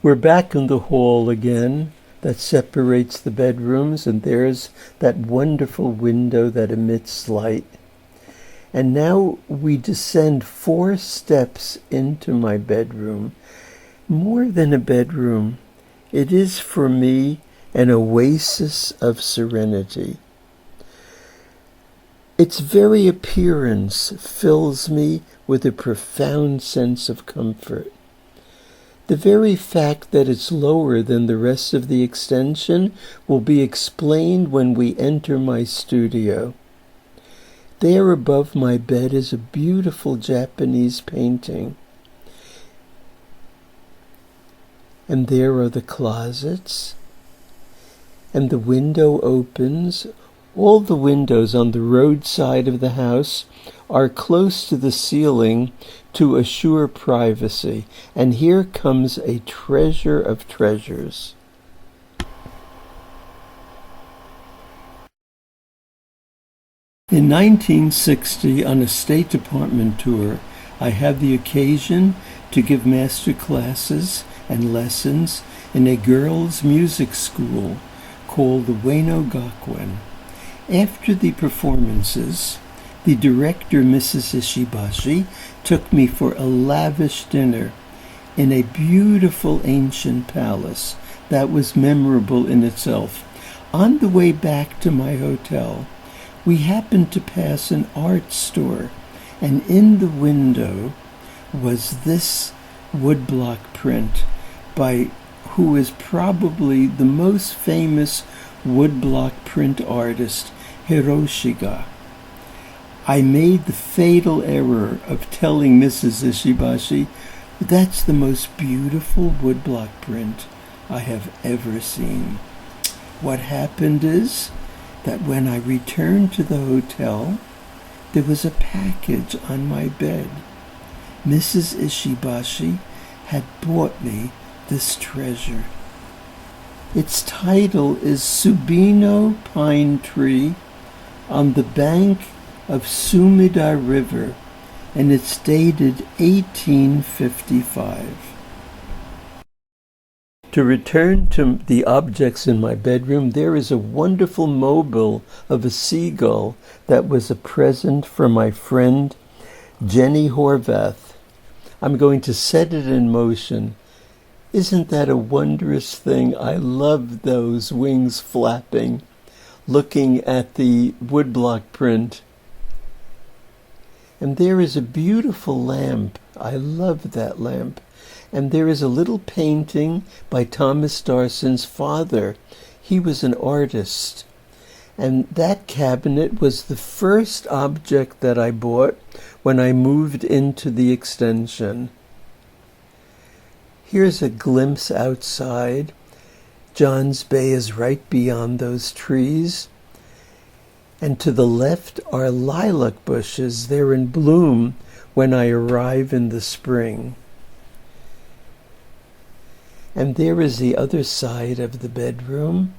We're back in the hall again that separates the bedrooms, and there's that wonderful window that emits light. And now we descend 4 steps into my bedroom. More than a bedroom, it is for me an oasis of serenity. Its very appearance fills me with a profound sense of comfort. The very fact that it's lower than the rest of the extension will be explained when we enter my studio. There above my bed is a beautiful Japanese painting. And there are the closets. And the window opens. All the windows on the road side of the house are close to the ceiling to assure privacy. And here comes a treasure of treasures. In 1960, on a State Department tour, I had the occasion to give master classes and lessons in a girls' music school called the Ueno Gakuen. After the performances, the director, Mrs. Ishibashi, took me for a lavish dinner in a beautiful ancient palace that was memorable in itself. On the way back to my hotel, we happened to pass an art store, and in the window was this woodblock print by who is probably the most famous woodblock print artist, Hiroshiga. I made the fatal error of telling Mrs. Ishibashi, "That's the most beautiful woodblock print I have ever seen." What happened is that when I returned to the hotel, there was a package on my bed. Mrs. Ishibashi had bought me this treasure. Its title is Tsubino Pine Tree on the bank of Sumida River, and it's dated 1855. To return to the objects in my bedroom, there is a wonderful mobile of a seagull that was a present from my friend Jenny Horvath. I'm going to set it in motion. Isn't that a wondrous thing? I love those wings flapping, looking at the woodblock print. And there is a beautiful lamp. I love that lamp. And there is a little painting by Thomas Darson's father. He was an artist. And that cabinet was the first object that I bought when I moved into the extension. Here's a glimpse outside. Johns Bay is right beyond those trees. And to the left are lilac bushes. They're in bloom when I arrive in the spring. And there is the other side of the bedroom.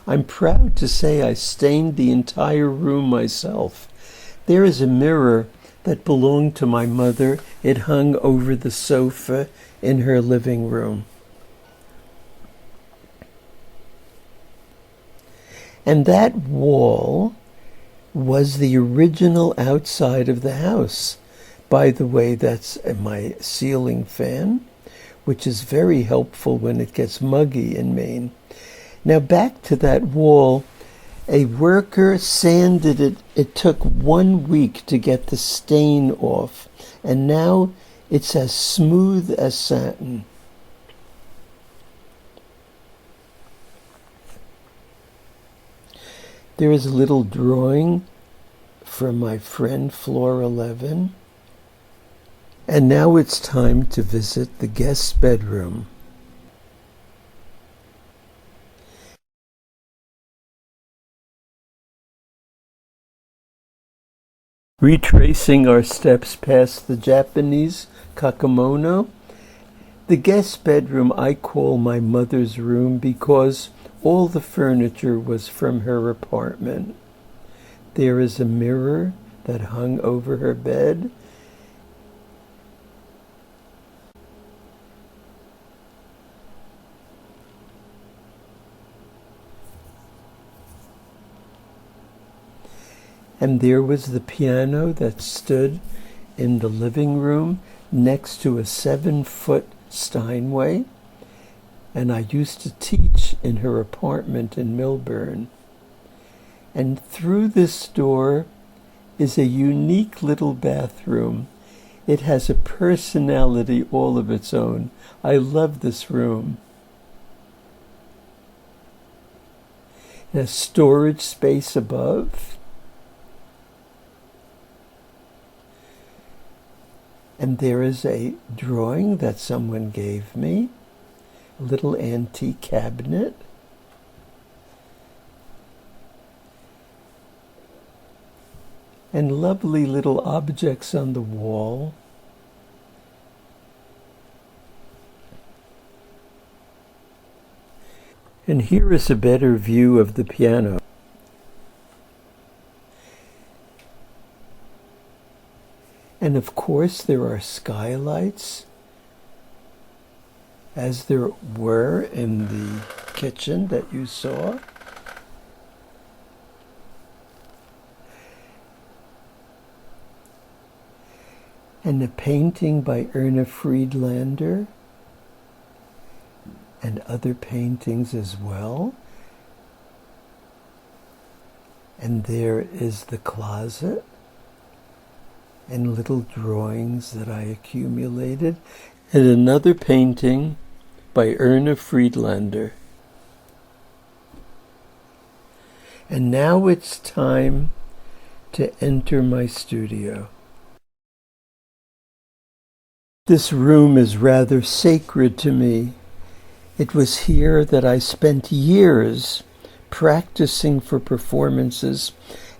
I'm proud to say I stained the entire room myself. There is a mirror that belonged to my mother. It hung over the sofa in her living room. And that wall was the original outside of the house. By the way, that's my ceiling fan, which is very helpful when it gets muggy in Maine. Now back to that wall, a worker sanded it. It took 1 week to get the stain off, and now it's as smooth as satin. There is a little drawing from my friend Floor 11. And now it's time to visit the guest bedroom. Retracing our steps past the Japanese kakemono, the guest bedroom I call my mother's room because all the furniture was from her apartment. There is a mirror that hung over her bed. And there was the piano that stood in the living room next to a 7-foot Steinway. And I used to teach in her apartment in Millburn. And through this door is a unique little bathroom. It has a personality all of its own. I love this room. It has storage space above. And there is a drawing that someone gave me, a little antique cabinet. And lovely little objects on the wall. And here is a better view of the piano. And of course there are skylights, as there were in the kitchen that you saw. And a painting by Erna Friedlander, and other paintings as well. And there is the closet, and little drawings that I accumulated, and another painting by Erna Friedlander. And now it's time to enter my studio. This room is rather sacred to me. It was here that I spent years practicing for performances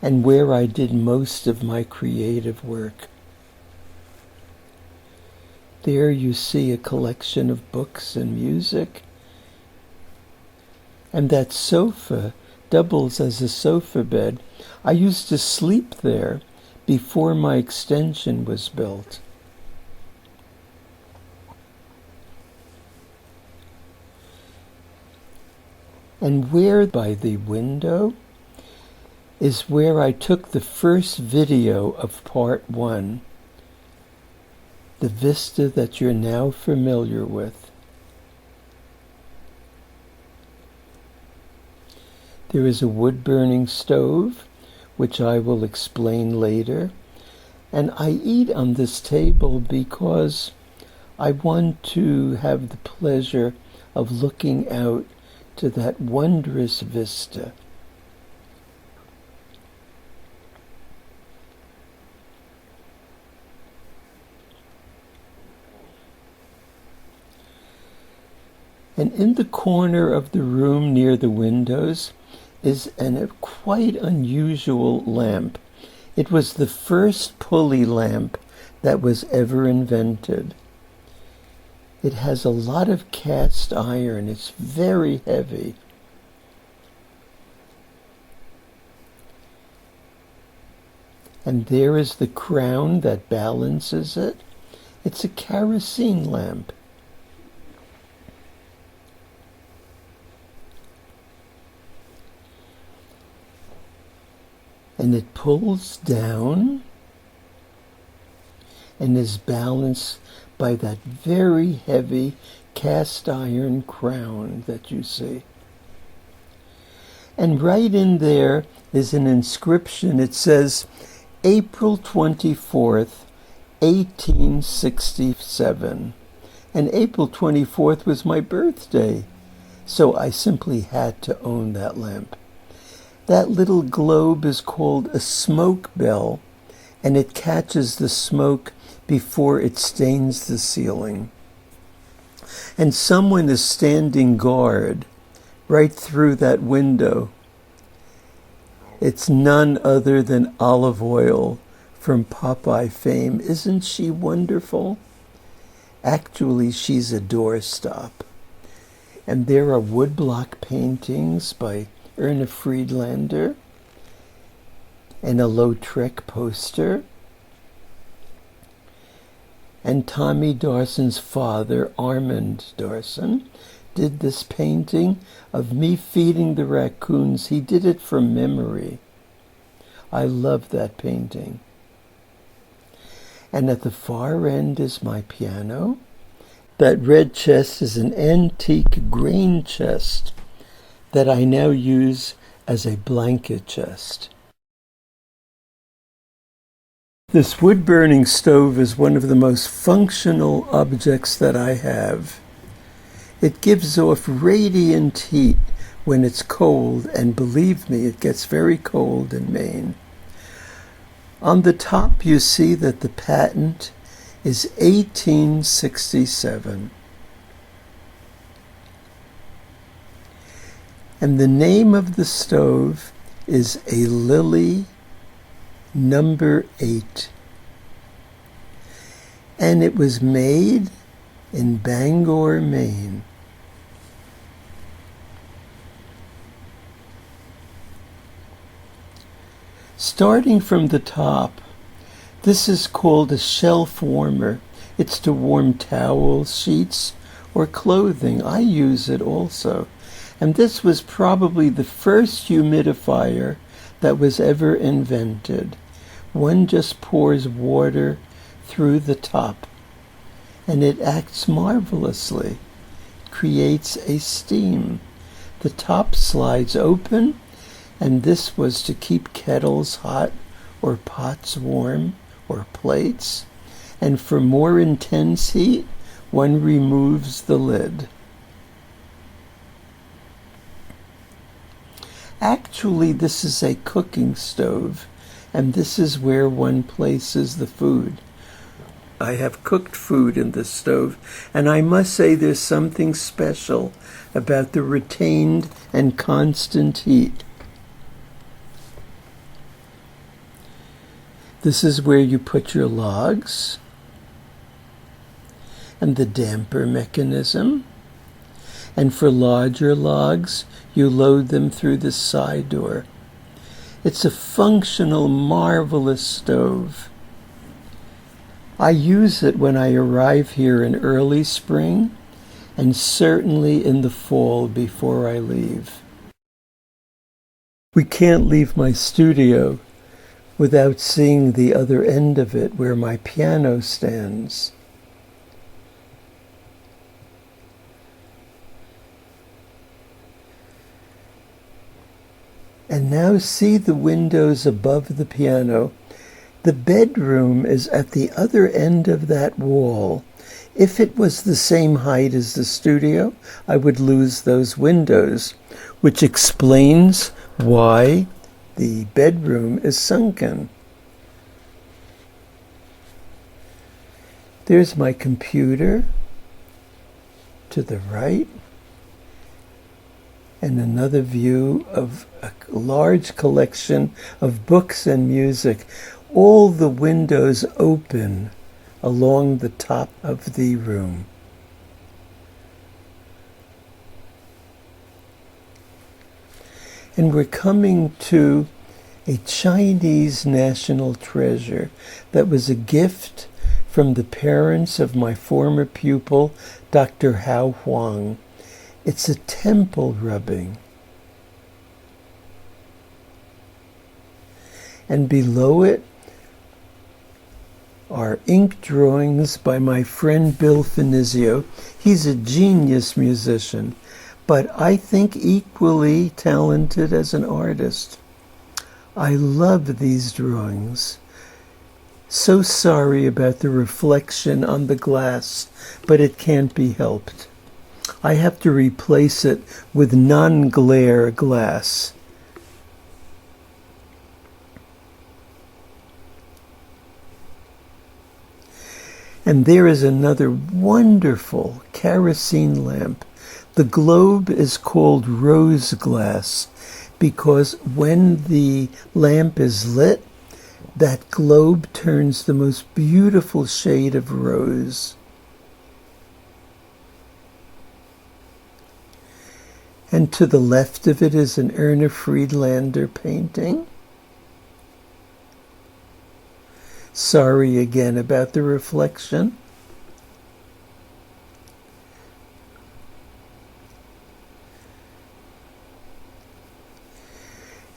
and where I did most of my creative work. There you see a collection of books and music. And that sofa doubles as a sofa bed. I used to sleep there before my extension was built. And where by the window is where I took the first video of part 1, the vista that you're now familiar with. There is a wood-burning stove, which I will explain later, and I eat on this table because I want to have the pleasure of looking out to that wondrous vista. And in the corner of the room near the windows is a quite unusual lamp. It was the first pulley lamp that was ever invented. It has a lot of cast iron. It's very heavy. And there is the crown that balances it. It's a kerosene lamp. And it pulls down and is balanced by that very heavy cast iron crown that you see. And right in there is an inscription. It says, April 24th, 1867. And April 24th was my birthday, so I simply had to own that lamp. That little globe is called a smoke bell, and it catches the smoke before it stains the ceiling. And someone is standing guard right through that window. It's none other than Olive Oyl from Popeye fame. Isn't she wonderful? Actually, she's a doorstop. And there are woodblock paintings by Erna Friedlander and a Lautrec poster. And Tommy Dawson's father, Armand Dawson, did this painting of me feeding the raccoons. He did it from memory. I love that painting. And at the far end is my piano. That red chest is an antique grain chest that I now use as a blanket chest. This wood-burning stove is one of the most functional objects that I have. It gives off radiant heat when it's cold, and believe me, it gets very cold in Maine. On the top, you see that the patent is 1867. And the name of the stove is a Lily number 8. And it was made in Bangor, Maine. Starting from the top, this is called a shelf warmer. It's to warm towels, sheets, or clothing. I use it also. And this was probably the first humidifier that was ever invented. One just pours water through the top, and it acts marvelously. It creates a steam. The top slides open, and this was to keep kettles hot or pots warm or plates. And for more intense heat, one removes the lid. Actually, this is a cooking stove, and this is where one places the food. I have cooked food in this stove, and I must say there's something special about the retained and constant heat. This is where you put your logs and the damper mechanism. And for larger logs, you load them through the side door. It's a functional, marvelous stove. I use it when I arrive here in early spring and certainly in the fall before I leave. We can't leave my studio without seeing the other end of it where my piano stands. And now see the windows above the piano. The bedroom is at the other end of that wall. If it was the same height as the studio, I would lose those windows, which explains why the bedroom is sunken. There's my computer to the right, and another view of a large collection of books and music. All the windows open along the top of the room. And we're coming to a Chinese national treasure that was a gift from the parents of my former pupil, Dr. Hao Huang. It's a temple rubbing. And below it are ink drawings by my friend Bill Finizio. He's a genius musician, but I think equally talented as an artist. I love these drawings. So sorry about the reflection on the glass, but it can't be helped. I have to replace it with non-glare glass. And there is another wonderful kerosene lamp. The globe is called rose glass because when the lamp is lit, that globe turns the most beautiful shade of rose. And to the left of it is an Erna Friedlander painting. Sorry again about the reflection.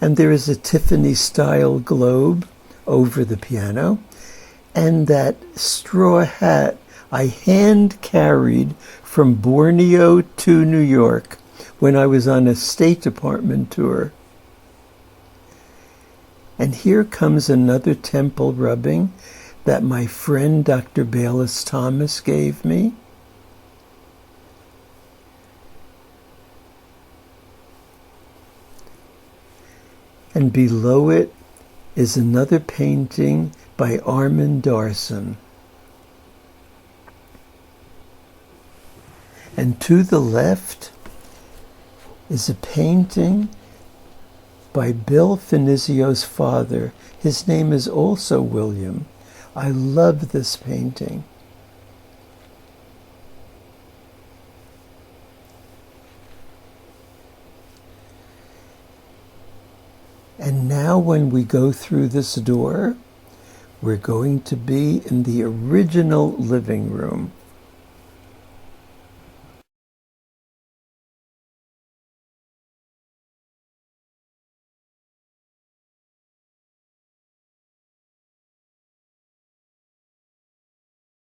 And there is a Tiffany-style globe over the piano. And that straw hat I hand-carried from Borneo to New York when I was on a State Department tour. And here comes another temple rubbing that my friend Dr. Bayless Thomas gave me. And below it is another painting by Armand Darson. And to the left is a painting by Bill Finizio's father. His name is also William. I love this painting. And now when we go through this door, we're going to be in the original living room.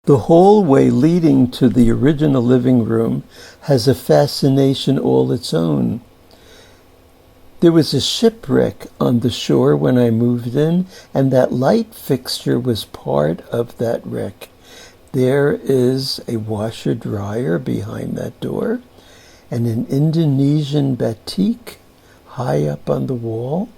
The hallway leading to the original living room has a fascination all its own. There was a shipwreck on the shore when I moved in, and that light fixture was part of that wreck. There is a washer-dryer behind that door, and an Indonesian batik high up on the wall,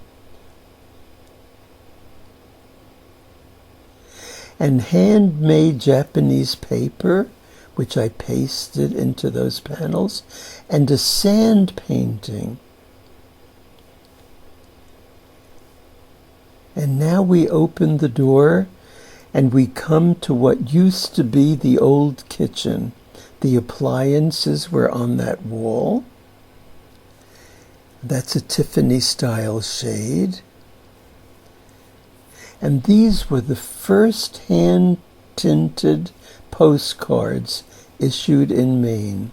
and handmade Japanese paper, which I pasted into those panels, and a sand painting. And now we open the door and we come to what used to be the old kitchen. The appliances were on that wall. That's a Tiffany-style shade. And these were the first hand-tinted postcards issued in Maine.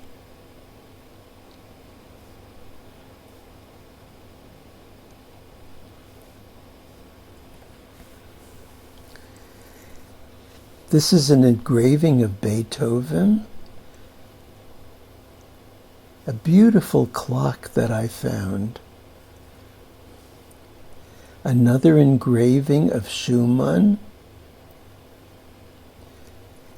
This is an engraving of Beethoven, a beautiful clock that I found. Another engraving of Schumann,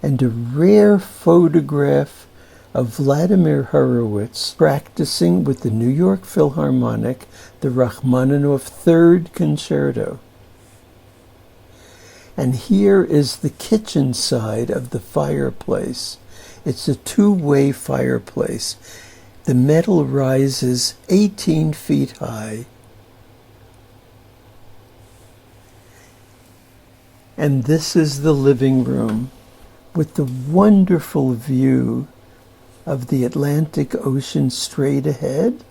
and a rare photograph of Vladimir Horowitz practicing with the New York Philharmonic the Rachmaninoff Third Concerto. And here is the kitchen side of the fireplace. It's a two-way fireplace. The metal rises 18 feet high. And this is the living room with the wonderful view of the Atlantic Ocean straight ahead.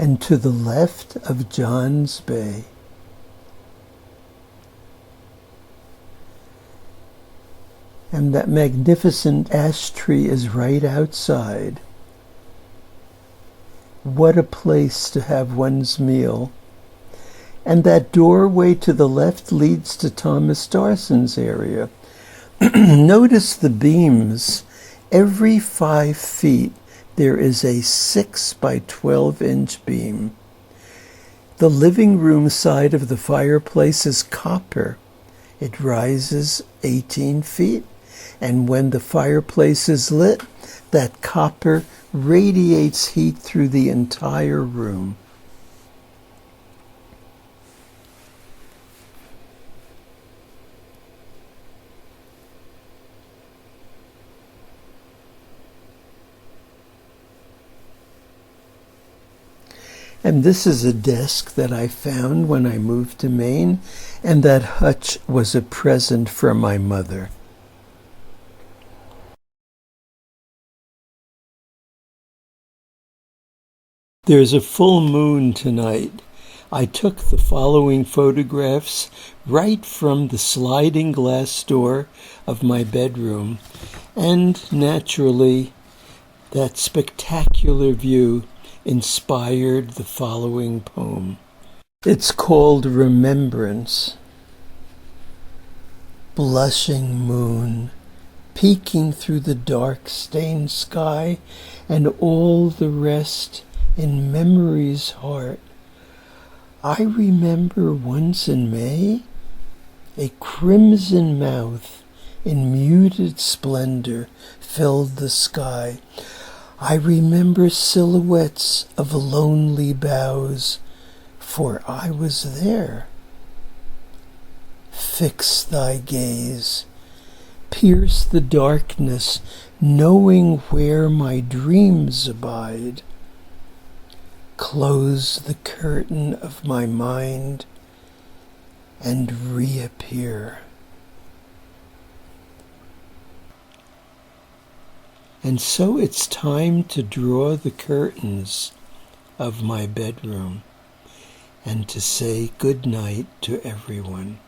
And to the left of Johns Bay. And that magnificent ash tree is right outside. What a place to have one's meal. And that doorway to the left leads to Thomas Darson's area. Notice the beams. Every 5 feet, there is a 6 by 12-inch beam. The living room side of the fireplace is copper. It rises 18 feet, and when the fireplace is lit, that copper radiates heat through the entire room. And this is a desk that I found when I moved to Maine, and that hutch was a present from my mother. There's a full moon tonight. I took the following photographs right from the sliding glass door of my bedroom, and naturally, that spectacular view inspired the following poem. It's called Remembrance. Blushing moon, peeking through the dark-stained sky, and all the rest in memory's heart. I remember once in May, a crimson mouth in muted splendor filled the sky. I remember silhouettes of lonely boughs, for I was there. Fix thy gaze, pierce the darkness, knowing where my dreams abide. Close the curtain of my mind and reappear. And so it's time to draw the curtains of my bedroom and to say good night to everyone.